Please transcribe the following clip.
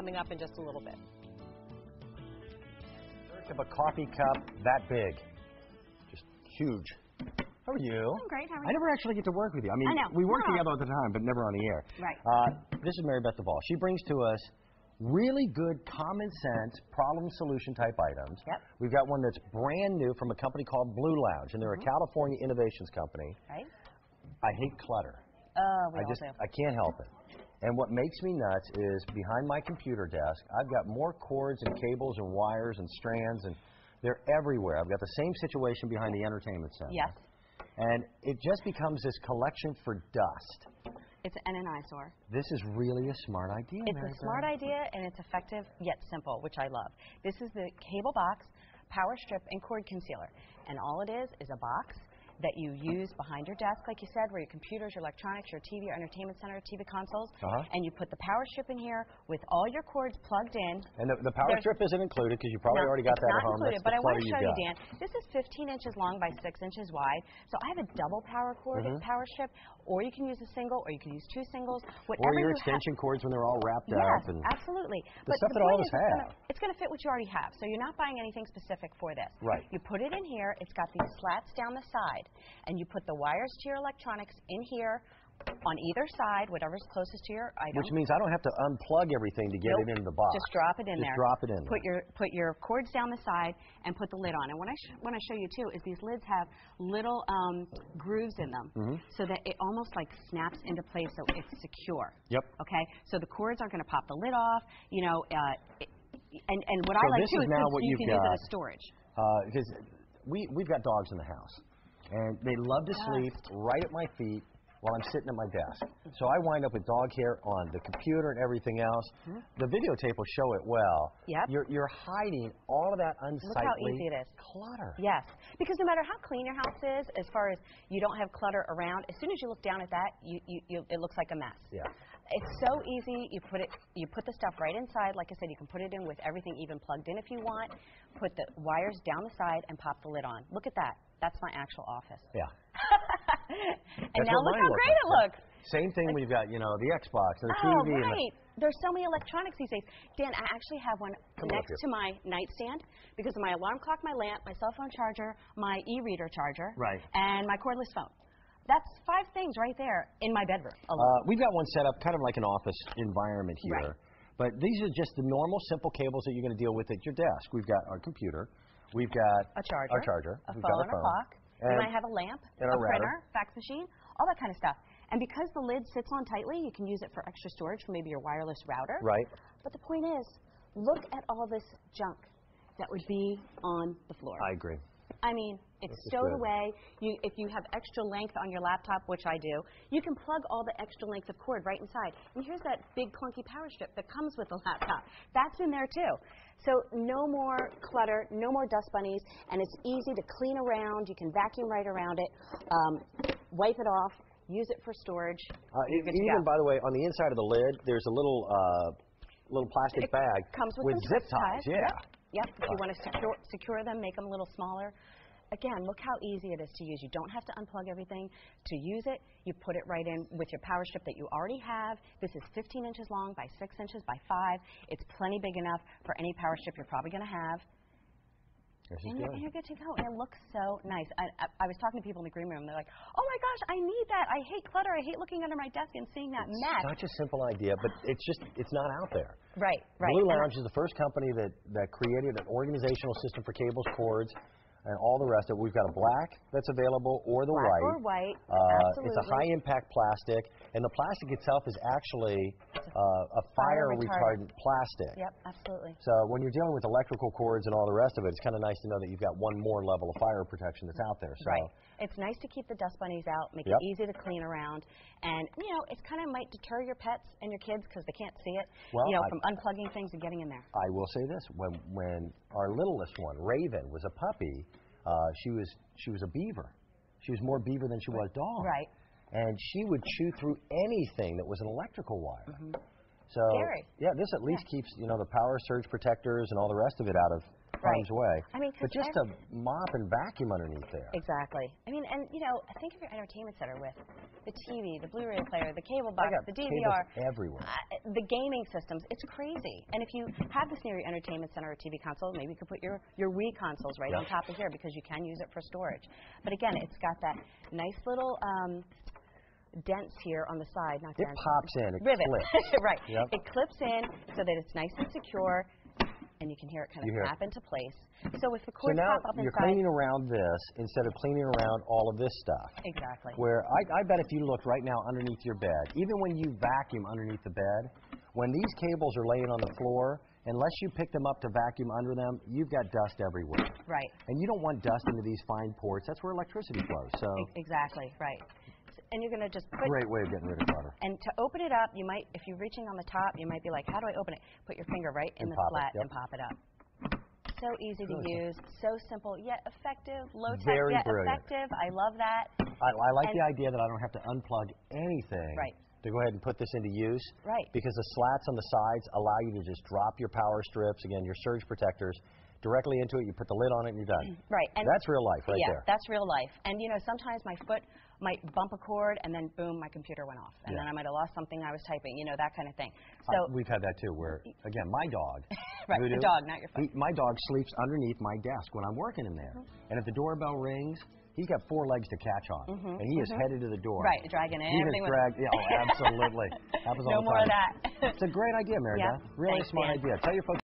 coming up in just a little bit. Of a coffee cup that big. Just huge. How are you? I'm great. How are you? I never actually get to work with you. I mean, we work together all the time, but never on the air. Right. This is Mary Beth Duvall. She brings to us really good, common sense, problem solution type items. Yep. We've got one that's brand new from a company called BlueLounge, and they're a California innovations company. Right. I hate clutter. We all do. I can't help it. And what makes me nuts is behind my computer desk, I've got more cords and cables and wires and strands, and they're everywhere. I've got the same situation behind the entertainment center. Yes. And it just becomes this collection for dust. It's an eyesore. This is really a smart idea. It's a smart idea, and it's effective yet simple, which I love. This is the CableBox Power Strip and Cord Concealer. And all it is a box that you use behind your desk, like you said, where your computers, your electronics, your TV, your entertainment center, TV consoles, and you put the power strip in here with all your cords plugged in. And the power strip isn't included because you probably already got that at home. It's not included, but I want to show you, Dan. This is 15 inches long by 6 inches wide, so I have a double power cord power strip, or you can use a single, or you can use 2 singles. Or your extension cords when they're all wrapped up. Yes, absolutely. The stuff that all of us have. It's going to fit what you already have, so you're not buying anything specific for this. Right. You put it in here. It's got these slats down the side, and you put the wires to your electronics in here on either side, whatever's closest to your item. Which means I don't have to unplug everything to get it in the box. Just drop it in there. Just drop it in there. Put your cords down the side and put the lid on. And what I show you too is these lids have little grooves in them, so that it almost like snaps into place, so it's secure. Yep. Okay. So the cords aren't going to pop the lid off. You know, and what I like too is you can use it as storage. Because we've got dogs in the house. And they love to sleep right at my feet while I'm sitting at my desk. So I wind up with dog hair on the computer and everything else. The videotape will show it well. Yep. You're hiding all of that unsightly Look how easy it is. Clutter. Yes. Because no matter how clean your house is, as far as you don't have clutter around, as soon as you look down at that, it looks like a mess. Yeah. It's so easy. You put the stuff right inside. Like I said, you can put it in with everything even plugged in if you want. Put the wires down the side and pop the lid on. Look at that. That's my actual office. Yeah. And now look how great it looks. Same thing when you've got, you know, the Xbox and the TV. Oh, right. There's so many electronics these days. Dan, I actually have one next to my nightstand because of my alarm clock, my lamp, my cell phone charger, my e-reader charger, and my cordless phone. That's 5 things right there in my bedroom alone. We've got one set up kind of like an office environment here. Right. But these are just the normal, simple cables that you're going to deal with at your desk. We've got our computer. We've got a charger, our charger. a We've phone, got a clock. You might have a lamp, and a printer, fax machine, all that kind of stuff. And because the lid sits on tightly, you can use it for extra storage for maybe your wireless router. Right. But the point is, look at all this junk that would be on the floor. I agree. I mean, it's stowed away. If you have extra length on your laptop, which I do, you can plug all the extra length of cord right inside. And here's that big clunky power strip that comes with the laptop. That's in there too. So no more clutter, no more dust bunnies, and it's easy to clean around. You can vacuum right around it, wipe it off, use it for storage. Even, by the way, on the inside of the lid, there's a little plastic bag comes with zip ties. Yep. If you want to secure them, make them a little smaller. Again, look how easy it is to use. You don't have to unplug everything to use it. You put it right in with your power strip that you already have. This is 15 inches long by 6 inches by 5. It's plenty big enough for any power strip you're probably going to have. And you're good to go. And it looks so nice. I was talking to people in the green room. They're like, oh, my gosh, I need that. I hate clutter. I hate looking under my desk and seeing that mess. Such a simple idea, but it's not out there. Right. BlueLounge is the first company that created an organizational system for cables, cords, and all the rest of it. We've got a black that's available, or the black white. Or white, absolutely. It's a high-impact plastic, and the plastic itself is actually a fire retardant plastic. Yep, absolutely. So when you're dealing with electrical cords and all the rest of it, it's kind of nice to know that you've got one more level of fire protection that's out there. So. Right. It's nice to keep the dust bunnies out, make it easy to clean around, and you know, it kind of might deter your pets and your kids because they can't see it. Well, you know, from unplugging things and getting in there. I will say this: when our littlest one, Raven, was a puppy, she was a beaver. She was more beaver than she was dog. Right. And she would chew through anything that was an electrical wire. So scary. Yeah, this at least keeps the power surge protectors and all the rest of it out of harm's way. I mean, but just to mop and vacuum underneath there. Exactly. I mean, and you know, think of your entertainment center with the TV, the Blu-ray player, the cable box, the DVR, everywhere. The gaming systems. It's crazy. And if you have this near your entertainment center or TV console, maybe you could put your Wii consoles right on top of here because you can use it for storage. But again, it's got that nice little dents here on the side. Not dents. It pops in. It rivet. clips. Right. Yep. It clips in so that it's nice and secure, and you can hear it kind of snap into place. So if the cords pop up inside... So now you're cleaning around this instead of cleaning around all of this stuff. Exactly. Where I bet if you looked right now underneath your bed, even when you vacuum underneath the bed, when these cables are laying on the floor, unless you pick them up to vacuum under them, you've got dust everywhere. Right. And you don't want dust into these fine ports. That's where electricity flows. So exactly, right. And you're going to just put... Great way of getting rid of clutter. And to open it up, you might, if you're reaching on the top, you might be like, how do I open it? Put your finger right in the slat and pop it up. So easy to use, so simple, yet effective, low tech, yet effective. I love that. I like the idea that I don't have to unplug anything to go ahead and put this into use. Right. Because the slats on the sides allow you to just drop your power strips, again, your surge protectors, directly into it. You put the lid on it and you're done. Right. And that's real life right there. Yeah, that's real life. And, you know, sometimes my foot might bump a cord and then, boom, my computer went off. And then I might have lost something I was typing, you know, that kind of thing. So we've had that, too, where, again, my dog. Right, the dog, not your foot. My dog sleeps underneath my desk when I'm working in there. And if the doorbell rings, he's got 4 legs to catch on. And he is headed to the door. Right, dragging in everything. Oh, absolutely. Happens all the time. No more of that. It's a great idea, Mary Beth. Really smart idea. Tell your folks.